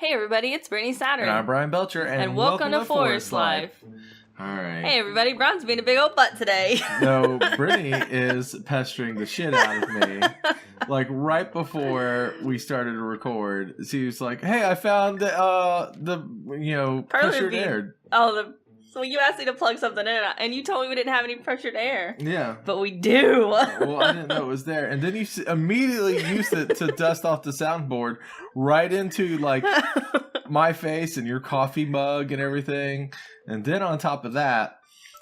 Hey everybody, it's Brittany Saturn. And I'm Bryan Belcher, and welcome to Forest Life. Alright. Hey everybody, Brian's being a big old butt today. No, Brittany is pestering the shit out of me. Like, right before we started to record, she was like, hey, I found pressured air. So you asked me to plug something in, and you told me we didn't have any pressured air. Yeah. But we do. Well, I didn't know it was there. And then you immediately used it to dust off the soundboard right into, like, my face and your coffee mug and everything. And then on top of that,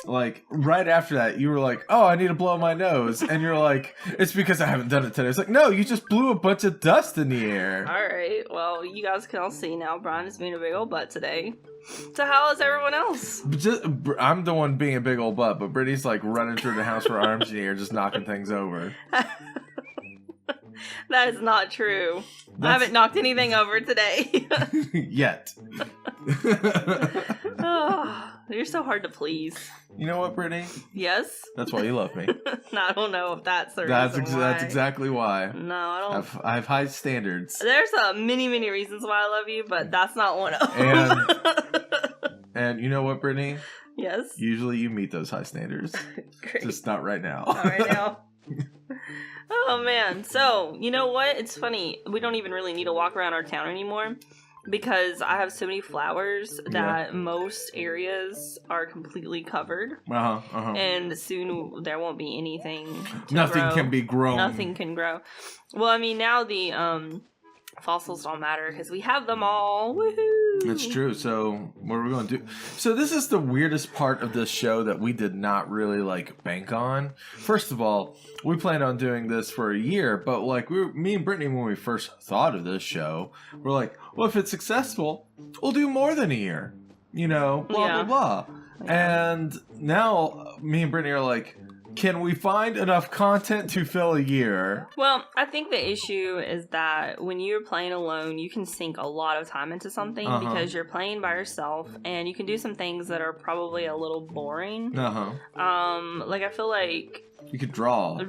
like, right after that, you were like, oh, I need to blow my nose. And you're like, it's because I haven't done it today. It's like, no, you just blew a bunch of dust in the air. All right. Well, you guys can all see now. Brian is being a big old butt today. So how is everyone else? I'm the one being a big old butt, but Brittany's like running through the house with her arms in the air, just knocking things over. That is not true. I haven't knocked anything over today. Yet. Oh, you're so hard to please. You know what, Brittany? Yes? That's why you love me. I don't know if that's the reason why. That's exactly why. No, I don't. I have high standards. There's many reasons why I love you, but that's not one of them. And you know what, Brittany? Yes? Usually you meet those high standards. Great. Just not right now. Not right now. Oh, man. So, you know what? It's funny. We don't even really need to walk around our town anymore because I have so many flowers that most areas are completely covered. And soon there won't be anything to Nothing grow. can be grown. Nothing can grow. Well, I mean, now the fossils don't matter because we have them all. Woohoo! That's true. So what are we going to do? So this is the weirdest part of this show that we did not really like bank on. First of all, we planned on doing this for a year, but like me and Brittany, when we first thought of this show, we're like, well, if it's successful, we'll do more than a year. You know, blah, blah, blah. Yeah. And now me and Brittany are like, can we find enough content to fill a year? Well, I think the issue is that when you're playing alone, you can sink a lot of time into something because you're playing by yourself and you can do some things that are probably a little boring. Like I feel like you could drawing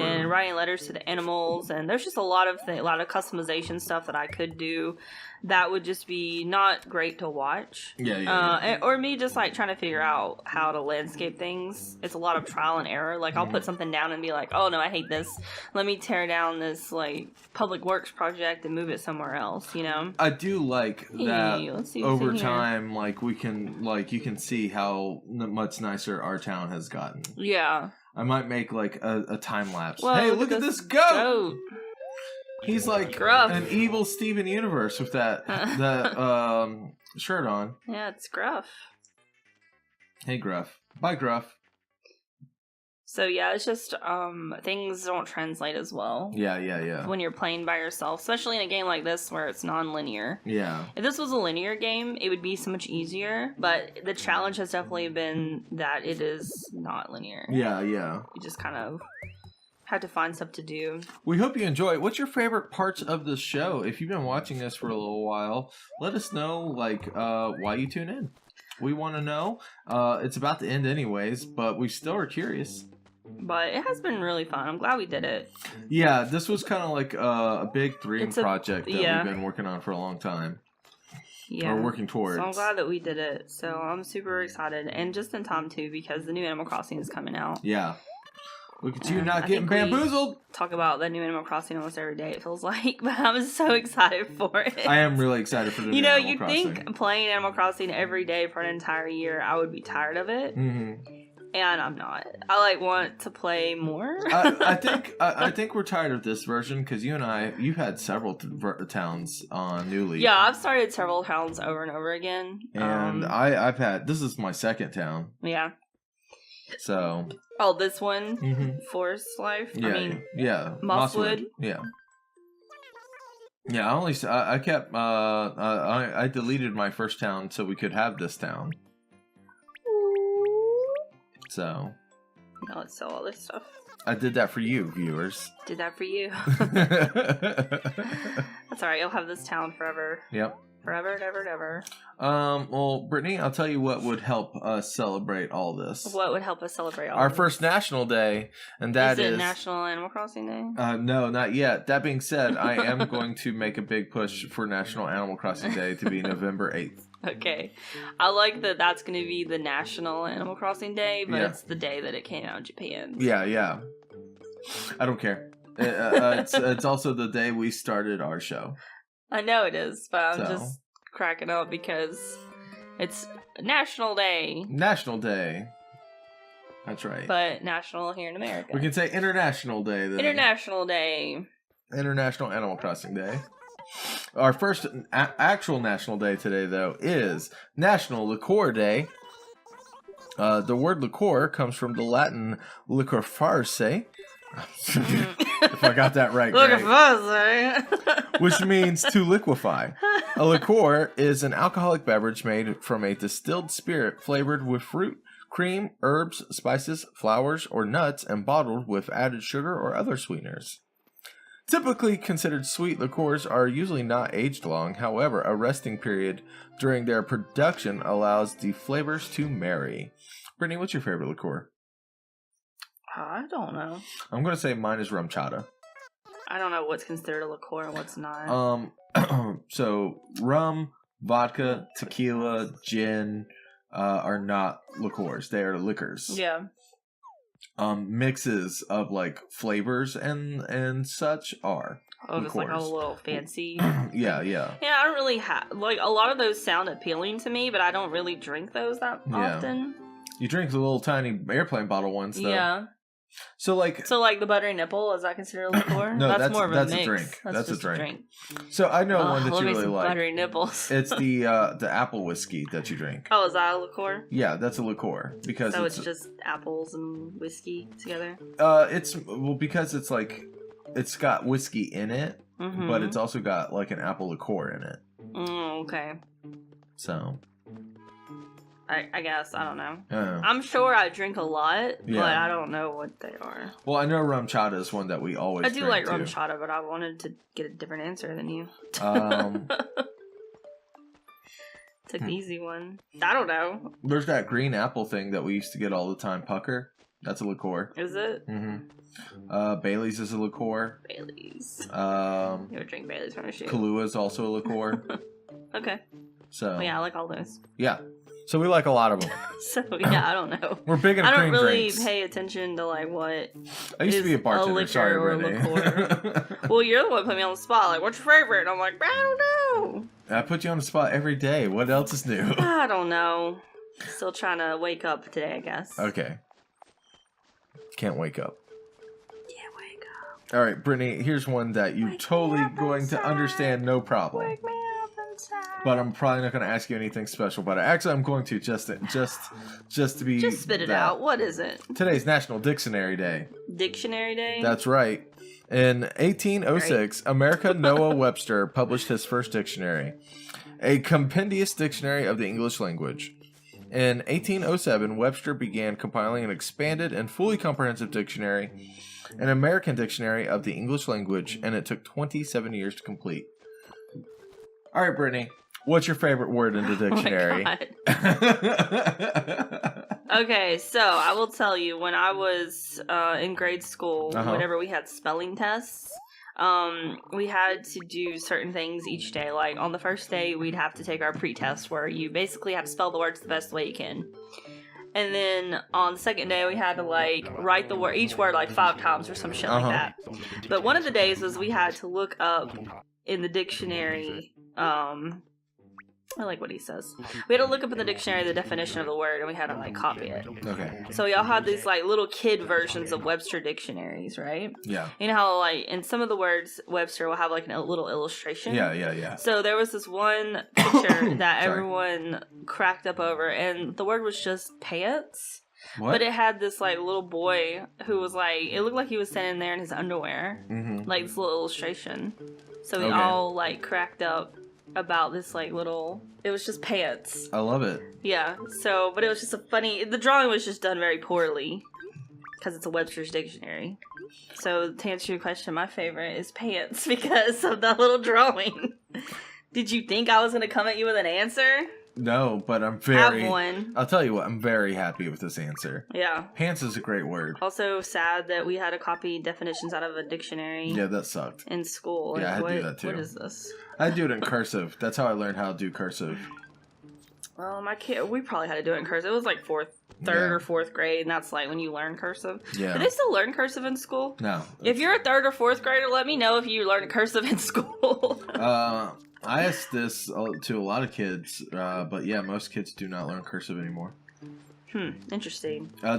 and writing letters to the animals, and there's just a lot of customization stuff that I could do that would just be not great to watch. Or me just like trying to figure out how to landscape things. It's a lot of trial and error. Like I'll put something down and be like, oh no, I hate this. Let me tear down this like public works project and move it somewhere else. You know. I do like that over time. Like you can see how much nicer our town has gotten. Yeah. I might make like a time lapse. Well, hey, look at this goat! He's like Gruff. An evil Steven Universe with that shirt on. Yeah, it's Gruff. Hey, Gruff. Bye, Gruff. So yeah, it's just things don't translate as well. Yeah. When you're playing by yourself, especially in a game like this where it's non-linear. Yeah. If this was a linear game, it would be so much easier. But the challenge has definitely been that it is not linear. Yeah. You just kind of have to find stuff to do. We hope you enjoy it. What's your favorite parts of the show? If you've been watching this for a little while, let us know why you tune in. We want to know. It's about to end anyways, but we still are curious. But it has been really fun. I'm glad we did it. Yeah, this was kind of like a big dream project that we've been working on for a long time. Yeah. Or working towards. So I'm glad that we did it. So I'm super excited. And just in time, too, because the new Animal Crossing is coming out. Yeah. Look at you not getting bamboozled. Talk about the new Animal Crossing almost every day, it feels like. But I'm so excited for it. I am really excited for the new Animal Crossing. You think playing Animal Crossing every day for an entire year, I would be tired of it. Mm-hmm. And I'm not. I want to play more. I think we're tired of this version because you've had several towns on New Leaf. Yeah, I've started several towns over and over again. And this is my second town. Yeah. So. Oh, this one, Forest Life. Yeah, Mosswood. Yeah. Yeah, I deleted my first town so we could have this town. So. Now let's sell all this stuff. I did that for you, viewers. Did that for you. That's alright, you'll have this town forever. Yep. Forever and ever and ever. Well, Brittany, I'll tell you what would help us celebrate all this. What would help us celebrate all Our this? first National Day, and that is... Is it National Animal Crossing Day? No, not yet. That being said, I am going to make a big push for National Animal Crossing Day to be November 8th. Okay. I like that that's going to be the National Animal Crossing Day, but it's the day that it came out in Japan. Yeah. I don't care. It's also the day we started our show. I know it is, but I'm just cracking up because it's National Day. National Day. That's right. But national here in America. We can say International Day then. International Day. International Animal Crossing Day. Our first actual National Day today, though, is National Liqueur Day. The word liqueur comes from the Latin liquor farce. If I got that right. Which means to liquefy. A liqueur is an alcoholic beverage made from a distilled spirit flavored with fruit, cream, herbs, spices, flowers, or nuts, and bottled with added sugar or other sweeteners. Typically considered sweet liqueurs are usually not aged long. However, a resting period during their production allows the flavors to marry. Brittany, what's your favorite liqueur? I don't know. I'm going to say mine is rum chata. I don't know what's considered a liqueur and what's not. So rum, vodka, tequila, gin are not liqueurs. They are liquors. Yeah. Mixes of like flavors and such are liqueurs. Just like a little fancy. Yeah. Yeah, I don't really have like a lot of those sound appealing to me, but I don't really drink those that often. You drink the little tiny airplane bottle ones, though. Yeah. So like the buttery nipple, is that considered a liqueur? No, that's more of that's mix. A drink. That's just a drink. So I know one that you really like. Buttery nipples. It's the apple whiskey that you drink. Oh, is that a liqueur? Yeah, that's a liqueur because it's just apples and whiskey together. Because it's like it's got whiskey in it, but it's also got like an apple liqueur in it. Okay. So. I guess. I don't know. I'm sure I drink a lot, but I don't know what they are. Well, I know rum chata is one that we always drink. I do like rum chata, but I wanted to get a different answer than you. Took the easy one. I don't know. There's that green apple thing that we used to get all the time. Pucker. That's a liqueur. Is it? Mm-hmm. Bailey's is a liqueur. Bailey's. You would drink Bailey's from a shoe. Kahlua is also a liqueur. Okay. So. Well, yeah, I like all those. Yeah. So we like a lot of them. So yeah, I don't know. We're big into cream drinks. I don't really pay attention to like what. I used to be a bartender. Sorry, Brittany. Well, you're the one who put me on the spot. Like, what's your favorite? And I'm like, I don't know. I put you on the spot every day. What else is new? I don't know. Still trying to wake up today, I guess. Okay. Can't wake up. Can't wake up. All right, Brittany. Here's one that you're totally going to understand, no problem. Wake me up inside. But I'm probably not going to ask you anything special about it. Actually, I'm going to just to be. Just spit it out. What is it? Today's National Dictionary Day. Dictionary Day? That's right. In 1806, America Noah Webster published his first dictionary, a compendious dictionary of the English language. In 1807, Webster began compiling an expanded and fully comprehensive dictionary, an American dictionary of the English language, and it took 27 years to complete. All right, Brittany, what's your favorite word in the dictionary? Okay, so I will tell you, when I was in grade school, whenever we had spelling tests, we had to do certain things each day. Like, on the first day, we'd have to take our pre-test, where you basically have to spell the words the best way you can. And then on the second day, we had to, like, write the word, each word, like, 5 times or some shit like that. But one of the days was we had to look up in the dictionary, I like what he says. We had to look up in the dictionary the definition of the word, and we had to, like, copy it. Okay. So we all had these, like, little kid versions of Webster dictionaries, right? Yeah. You know how, like, in some of the words, Webster will have, like, a little illustration? Yeah. So there was this one picture that everyone cracked up over, and the word was just pants. What? But it had this, like, little boy who was, like, it looked like he was standing there in his underwear. Like, this little illustration. So we all, like, cracked up about this, like, little, it was just pants. I love it. Yeah, so, but it was just a funny, the drawing was just done very poorly, because it's a Webster's dictionary. So, to answer your question, my favorite is pants, because of that little drawing. Did you think I was going to come at you with an answer? No, but I'm very... Have one. I'll tell you what, I'm very happy with this answer. Yeah. Pants is a great word. Also sad that we had to copy definitions out of a dictionary. Yeah, that sucked. In school. Yeah, I had to do that too. What is this? I do it in cursive. That's how I learned how to do cursive. Well, we probably had to do it in cursive. It was like third or fourth grade, and that's like when you learn cursive. Yeah. Do they still learn cursive in school? No. If you're a third or fourth grader, let me know if you learn cursive in school. I asked this to a lot of kids, but yeah, most kids do not learn cursive anymore. Interesting. I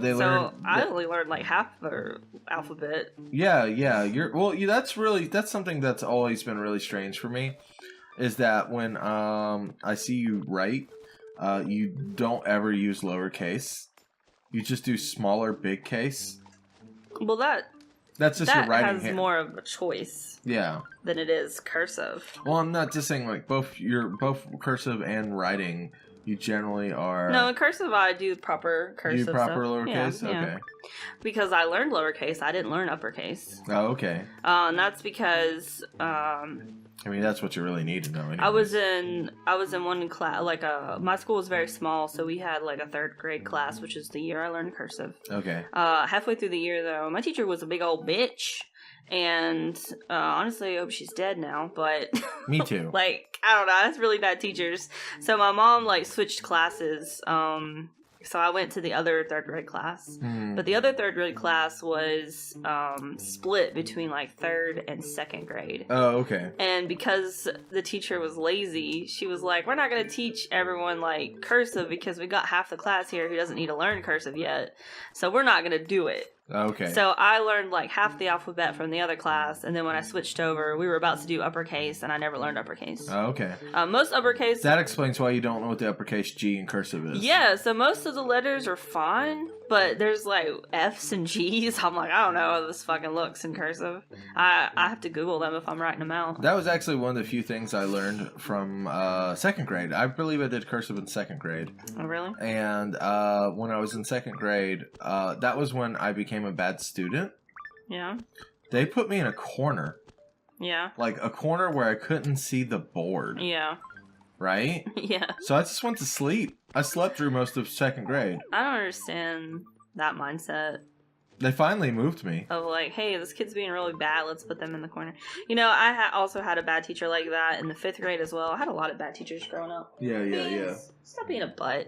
only learned like half their alphabet. Yeah. That's something that's always been really strange for me, is that when I see you write, you don't ever use lowercase. You just do smaller, big case. Well, that's just your writing has more of a choice. Yeah. Than it is cursive. Well, I'm not just saying like both cursive and writing. You generally are... No, in cursive I do proper cursive stuff. Lowercase? Yeah, okay. Yeah. Because I learned lowercase, I didn't learn uppercase. Oh, okay. And that's because... I mean, that's what you really need to know anyways. I was in one class, like my school was very small, so we had like a third grade class, which is the year I learned cursive. Okay. Halfway through the year, though, my teacher was a big old bitch. And honestly, I hope she's dead now, but... Me too. Like, I don't know, that's really bad teachers. So my mom, like, switched classes. So I went to the other third grade class. But the other third grade class was split between, like, third and second grade. Oh, okay. And because the teacher was lazy, she was like, we're not going to teach everyone, like, cursive because we got half the class here who doesn't need to learn cursive yet. So we're not going to do it. Okay. So I learned like half the alphabet from the other class, and then when I switched over, we were about to do uppercase, and I never learned uppercase. Oh, okay. Most uppercase... That explains why you don't know what the uppercase G in cursive is. Yeah, so most of the letters are fine, but there's like F's and G's. I'm like, I don't know how this fucking looks in cursive. I have to Google them if I'm writing them out. That was actually one of the few things I learned from second grade. I believe I did cursive in second grade. Oh, really? And when I was in second grade, that was when I became a bad student. Yeah. They put me in a corner. Yeah. Like a corner where I couldn't see the board. Yeah. Right? Yeah. So I just went to sleep. I slept through most of second grade. I don't understand that mindset. They finally moved me. Of like, hey, this kid's being really bad, let's put them in the corner. You know, I also had a bad teacher like that in the 5th grade as well. I had a lot of bad teachers growing up. Yeah. Stop being a butt.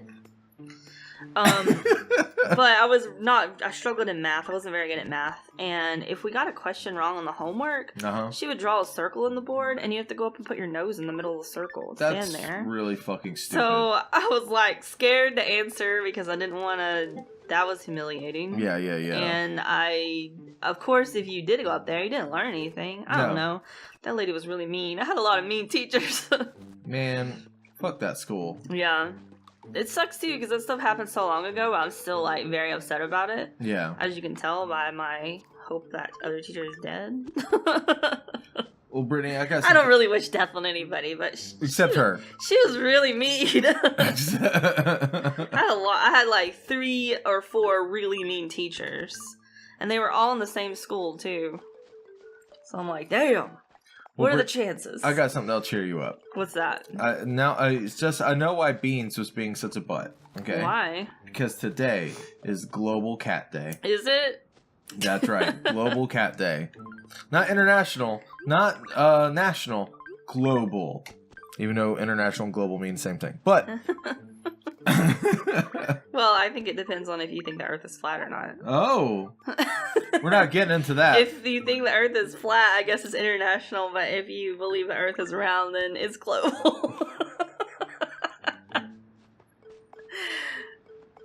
But I struggled in math. I wasn't very good at math. And if we got a question wrong on the homework, she would draw a circle in the board, and you have to go up and put your nose in the middle of the circle and stand there. That's really fucking stupid. So I was like scared to answer because I didn't want to. That was humiliating. Yeah. And of course, if you did go up there, you didn't learn anything. I don't know. That lady was really mean. I had a lot of mean teachers. Man, fuck that school. Yeah. It sucks too because that stuff happened so long ago, but I'm still like very upset about it. Yeah. As you can tell by my hope that other teacher is dead. Well, Brittany, I don't really wish death on anybody, but except her. She was really mean. I had like 3 or 4 really mean teachers, and they were all in the same school too. So I'm like, damn. What are the chances? I got something that'll cheer you up. What's that? I know why Beans was being such a butt. Okay. Why? Because today is Global Cat Day. Is it? That's right. Global Cat Day. Not international. Not national. Global. Even though international and global mean the same thing. But... Well, I think it depends on if you think the Earth is flat or not. Oh. We're not getting into that. If you think the Earth is flat, I guess it's international. But if you believe the Earth is round, then it's global.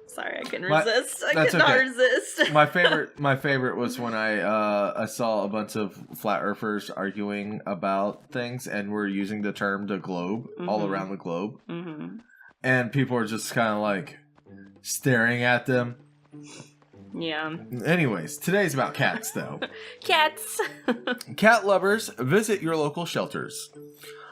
Sorry, I couldn't resist. I could not resist. My favorite was when I saw a bunch of flat earthers arguing about things, and we're using the term the globe all around the globe, and people are just kind of like staring at them. Yeah. Anyways, today's about cats, though. Cats. Cat lovers, visit your local shelters.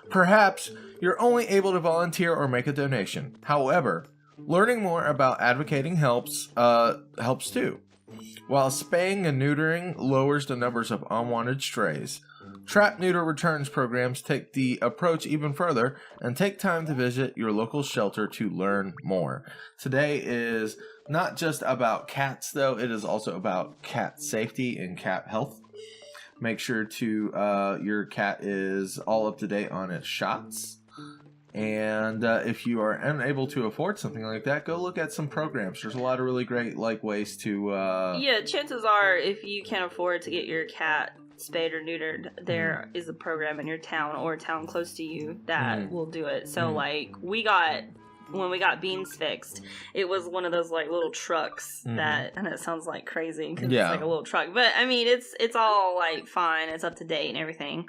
Perhaps you're only able to volunteer or make a donation. However, learning more about advocating helps too. While spaying and neutering lowers the numbers of unwanted strays, Trap Neuter returns programs take the approach even further and take time to visit your local shelter to learn more. Today is not just about cats, though. It is also about cat safety and cat health. Make sure to your cat is all up to date on its shots. And if you are unable to afford something like that, go look at some programs. There's a lot of really great ways to... Yeah, chances are if you can't afford to get your cat spayed or neutered, there is a program in your town or a town close to you that will do it. So when we got Beans fixed, it was one of those little trucks that, and it sounds like crazy because it's like a little truck, but I mean it's all fine, it's up to date and everything.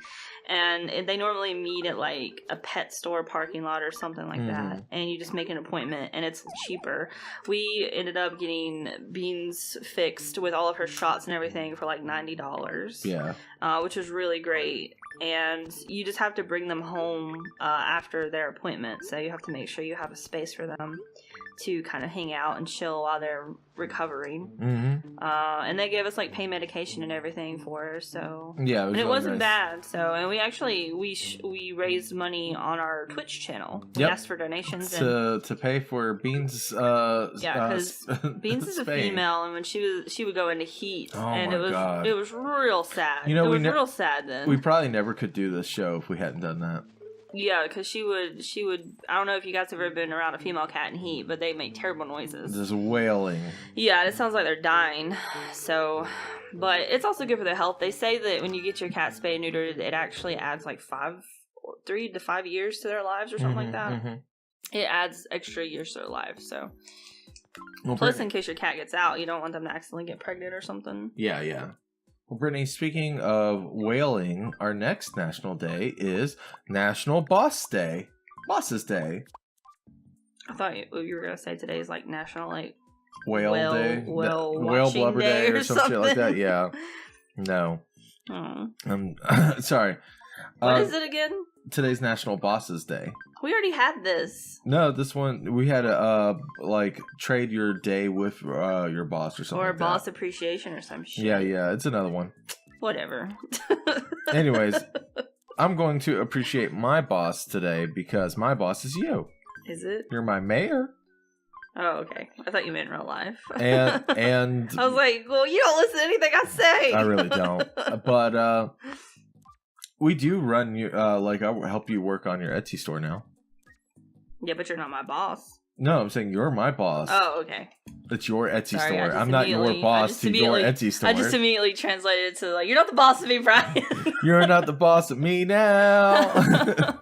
And they normally meet at a pet store parking lot or something like that, and you just make an appointment and it's cheaper. We ended up getting Beans fixed with all of her shots and everything for $90. Yeah. Which was really great. And you just have to bring them home after their appointment, so you have to make sure you have a space for them to kind of hang out and chill while they're recovering. And they gave us pain medication and everything for her, so yeah, it wasn't bad. So, and we actually we raised money on our Twitch channel. We asked for donations to pay for Beans. Because Beans is a female, and when she would go into heat, and it was real sad. It was real sad then. We probably never could do this show if we hadn't done that. Yeah, because she would. I don't know if you guys have ever been around a female cat in heat, but they make terrible noises. Just wailing. Yeah, it sounds like they're dying. So, but it's also good for their health. They say that when you get your cat spayed and neutered, it actually adds 3 to 5 years to their lives or something like that. It adds extra years to their lives. So, plus in case your cat gets out, you don't want them to accidentally get pregnant or something. Yeah. Well, Brittany, speaking of whaling, our next national day is National Boss Day. Bosses Day. I thought you were going to say today is National, Whale Day? Whale Blubber Day or some shit like that? Yeah. No. Sorry. What is it again? Today's National Bosses Day. We already had this. No, this one we had a trade your day with your boss or something. Or boss appreciation or some shit. Yeah, it's another one. Whatever. Anyways, I'm going to appreciate my boss today because my boss is you. Is it? You're my mayor. Oh, okay. I thought you meant in real life. And I was like, well, you don't listen to anything I say. I really don't. But we do run you I'll help you work on your Etsy store now. Yeah, but you're not my boss. No, I'm saying you're my boss. Oh, okay. It's your Etsy store. I'm not your boss to your Etsy store. I just immediately translated it to you're not the boss of me, Bryan. You're not the boss of me now.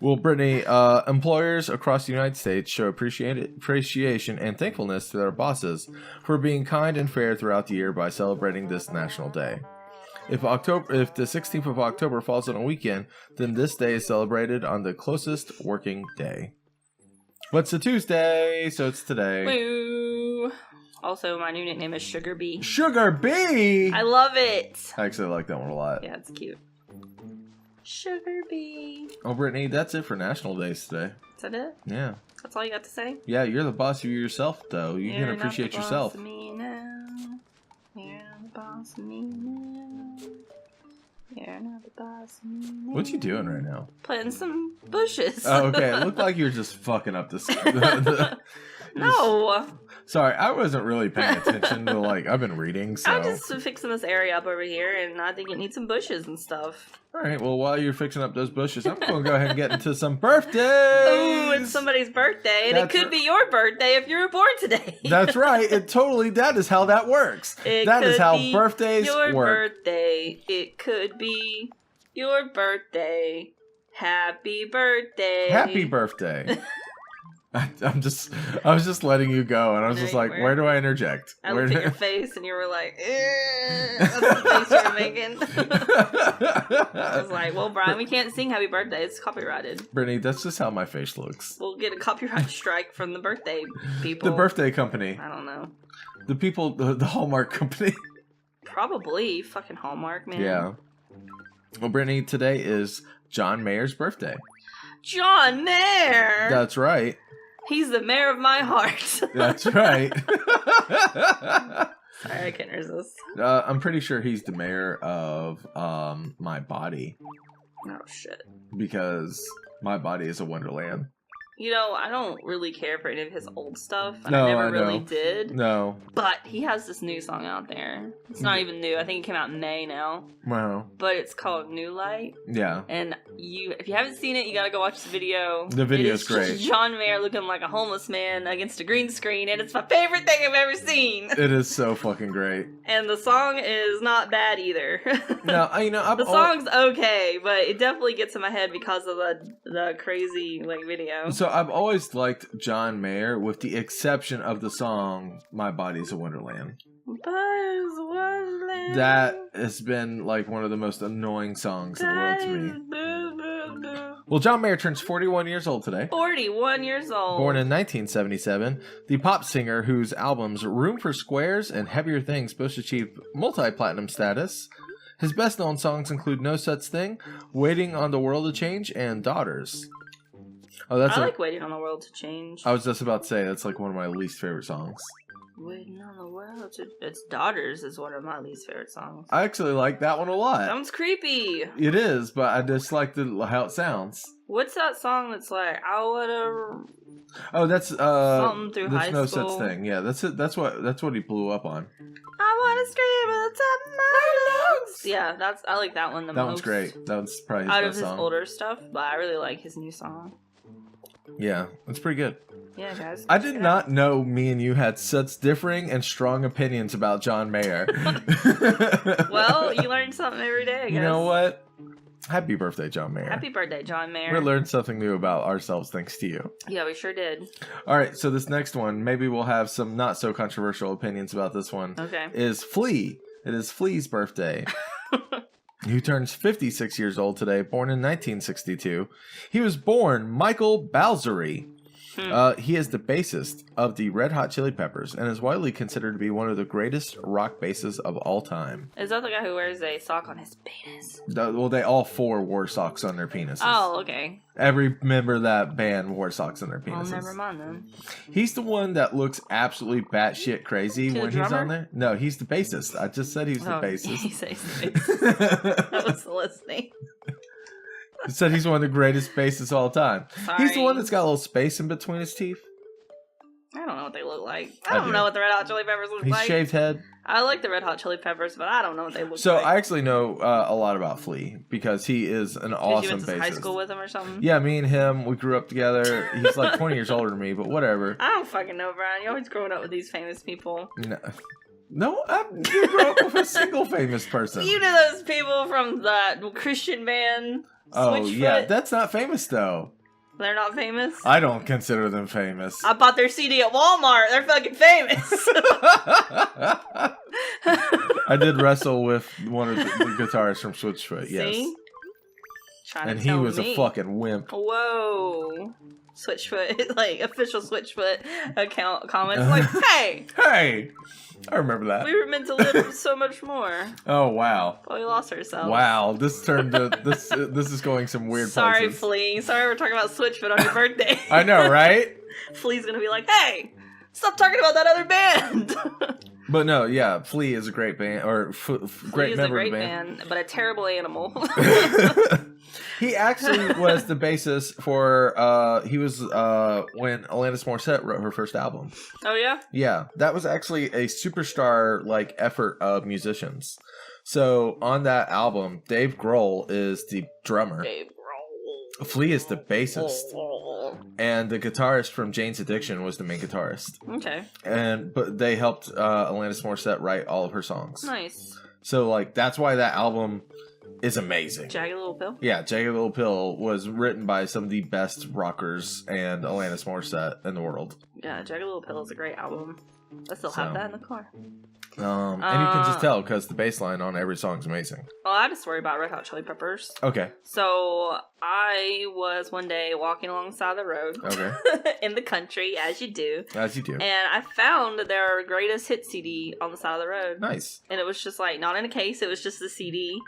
Well, Brittany, employers across the United States show appreciation and thankfulness to their bosses for being kind and fair throughout the year by celebrating this national day. If the 16th of October falls on a weekend, then this day is celebrated on the closest working day. What's a Tuesday? So it's today. Woo! Also, my new nickname is Sugar Bee. Sugar Bee! I love it! I actually like that one a lot. Yeah, it's cute. Sugar Bee. Oh, Brittany, that's it for National Days today. Is that it? Yeah. That's all you got to say? Yeah, you're the boss of yourself, though. You can appreciate yourself. You're not the boss of me now. You're not the boss of me now. You're not the boss of me now. What you doing right now? Planting some bushes. Oh, okay. It looked like you were just fucking up this. No. Sorry, I wasn't really paying attention to I've been reading. So I'm just fixing this area up over here, and I think it needs some bushes and stuff. All right. Well, while you're fixing up those bushes, I'm going to go ahead and get into some birthdays. Ooh, it's somebody's birthday, and it could be your birthday if you were born today. That's right. That is how that works. That is how birthdays work. Your birthday. It could be your birthday. Happy birthday. Happy birthday. I was just letting you go, and I was just like, where do I interject? I looked at your face, and you were like, that's the face you were making. I was like, well, Bryan, we can't sing happy birthday. It's copyrighted. Brittany, that's just how my face looks. We'll get a copyright strike from the birthday people. The birthday company. I don't know. The people, the Hallmark company. Probably. Fucking Hallmark, man. Yeah. Well, Brittany, today is John Mayer's birthday. John Mayer! That's right. He's the mayor of my heart. That's right. Sorry, I can't resist. I'm pretty sure he's the mayor of My Body. Oh, shit. Because My Body is a wonderland. You know, I don't really care for any of his old stuff. And I never really did. No. But he has this new song out there. It's not even new. I think it came out in May now. Wow. But it's called New Light. Yeah. And if you haven't seen it, you gotta go watch the video. The video's great. John Mayer looking like a homeless man against a green screen, and it's my favorite thing I've ever seen. It is so fucking great. And the song is not bad either. No, the song's okay, but it definitely gets in my head because of the crazy video. So I've always liked John Mayer, with the exception of the song "My Body's a Wonderland." That has been one of the most annoying songs in the world to me. Well, John Mayer turns 41 years old today. 41 years old. Born in 1977, the pop singer whose albums Room for Squares and Heavier Things both achieved multi-platinum status. His best-known songs include No Such Thing, Waiting on the World to Change, and Daughters. Oh, I like Waiting on the World to Change. I was just about to say, that's one of my least favorite songs. Waiting on the World to... It's Daughters is one of my least favorite songs. I actually like that one a lot. That one's creepy. It is, but I just like how it sounds. What's that song that's I wanna... Oh, that's something through high No school. Such Thing. Yeah, that's it. That's what he blew up on. I wanna scream at the top of my lungs. Yeah, I like that one the most. That one's great. That one's probably his out best of his song. older stuff, but I really like his new song. Yeah, it's pretty good. Yeah, guys. I did not know me and you had such differing and strong opinions about John Mayer. Well, you learn something every day, I guess. You know what? Happy birthday, John Mayer. Happy birthday, John Mayer. We learned something new about ourselves thanks to you. Yeah, we sure did. All right, so this next one, maybe we'll have some not so controversial opinions about this one. Okay. Is Flea. It is Flea's birthday. Who turns 56 years old today, born in 1962. He was born Michael Balzery. He is the bassist of the Red Hot Chili Peppers and is widely considered to be one of the greatest rock bassists of all time. Is that the guy who wears a sock on his penis? Well, they all four wore socks on their penises. Oh, okay. Every member of that band wore socks on their penises. Oh, never mind then. He's the one that looks absolutely batshit crazy when he's on there. No, he's the bassist. I just said he's the bassist. He said he's the bassist. I was listening. He said he's one of the greatest bassists of all time. Sorry. He's the one that's got a little space in between his teeth. I don't know what they look like. I don't know what the Red Hot Chili Peppers look like. He's shaved head. I like the Red Hot Chili Peppers, but I don't know what they look like. So I actually know a lot about Flea because he is an awesome bassist. You went to high school with him or something? Yeah, me and him, we grew up together. He's 20 years older than me, but whatever. I don't fucking know, Brian. You're always growing up with these famous people. No, I grew up with a single famous person. You know those people from the Christian band? Oh, yeah. That's not famous, though. They're not famous? I don't consider them famous. I bought their CD at Walmart. They're fucking famous. I did wrestle with one of the guitarists from Switchfoot, yes. See? And he was a fucking wimp. Whoa. Switchfoot, official Switchfoot account comments hey! Hey! I remember that. We were meant to live so much more. Oh, wow. But we lost ourselves. Wow, this turned to, this is going some weird Sorry, places. Flea. Sorry we're talking about Switchfoot on your birthday. I know, right? Flea's gonna be like, hey! Stop talking about that other band! But no, yeah, Flea is a great band, or great member of the band. But a terrible animal. He actually was the bassist for, when Alanis Morissette wrote her first album. Oh, yeah? Yeah, that was actually a superstar, effort of musicians. So, on that album, Dave Grohl is the drummer. Dave Grohl. Flea is the bassist. And the guitarist from Jane's Addiction was the main guitarist. Okay. But they helped Alanis Morissette write all of her songs. Nice. So, that's why that album is amazing. Jagged Little Pill? Yeah, Jagged Little Pill was written by some of the best rockers and Alanis Morissette in the world. Yeah, Jagged Little Pill is a great album. I still have that in the car. And you can just tell because the bass line on every song is amazing. Well, I just worry about Red Hot Chili Peppers. Okay. So, I was one day walking alongside the road. Okay. In the country, as you do. As you do. And I found their greatest hit CD on the side of the road. Nice. And it was just not in a case, it was just a CD.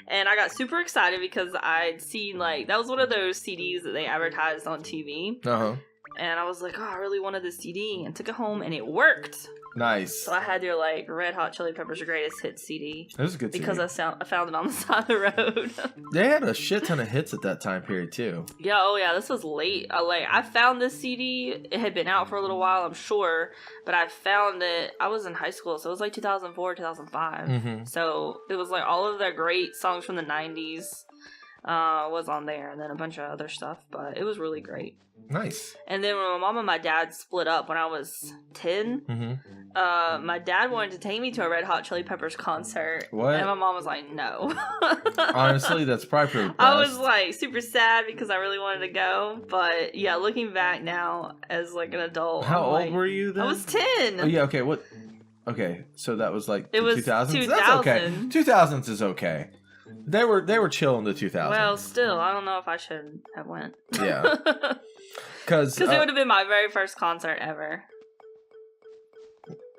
And I got super excited because I'd seen that was one of those CDs that they advertised on TV. Uh-huh. And I was like, oh, I really wanted this CD, and took it home, and it worked. Nice. So I had their like Red Hot Chili Peppers' Greatest Hits CD. That was a good CD. Because I found it on the side of the road. They had a shit ton of hits at that time period too. Yeah, oh yeah, this was late. I found this CD. It had been out for a little while, I'm sure, but I found it. I was in high school, so it was like 2004, 2005. Mm-hmm. So it was like all of their great songs from the 90s was on there, and then a bunch of other stuff. But it was really great. Nice. And then when my mom and my dad split up when I was 10, my dad wanted to take me to a Red Hot Chili Peppers concert. What? And my mom was like, no. Honestly, that's probably pretty best. I was like super sad because I really wanted to go. But yeah, looking back now as like an adult. How old were you then? I was 10. Oh, yeah, okay. What? Okay, so that was like it was 2000s? 2000. That's okay. 2000s is okay. They were chill in the 2000s. Well, still, I don't know if I should have went. Yeah. Because it would have been my very first concert ever.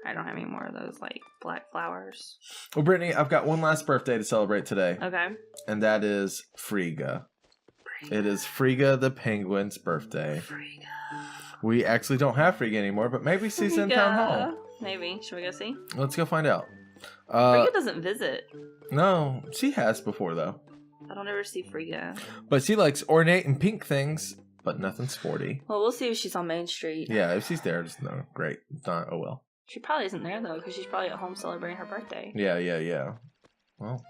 I don't have any more of those, like, black flowers. Well, Brittany, I've got one last birthday to celebrate today. Okay. And that is Frigga. It is Frigga the penguin's birthday. Frigga. We actually don't have Frigga anymore, but maybe she's in town hall. Maybe. Should we go see? Let's go find out. Frigga doesn't visit. No, she has before, though. I don't ever see Frigga. But she likes ornate and pink things, but nothing sporty. Well, we'll see if she's on Main Street. Yeah, if she's there, just no. Great. If not, oh well. She probably isn't there, though, because she's probably at home celebrating her birthday. Yeah. Well.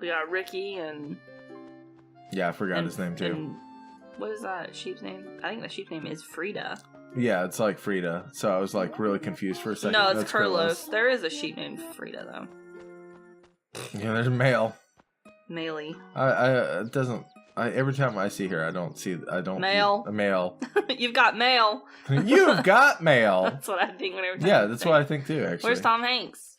We got Ricky and... Yeah, I forgot his name, too. And what is that sheep's name? I think the sheep's name is Frida. Yeah, it's like Frida. So I was like really confused for a second. No, it's Carlos. There is a sheep named Frida, though. Yeah, there's a male. Maley. It doesn't... every time I see her, I don't... Male. A male. You've got mail. You've got mail. That's what I think whenever time. Yeah, that's what I think too, actually. Where's Tom Hanks?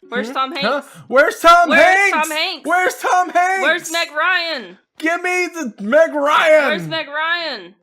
Where's Tom Hanks? Huh? Where's Tom Hanks? Tom Hanks? Where's Tom Hanks? Where's Meg Ryan? Give me the Meg Ryan. Where's Meg Ryan?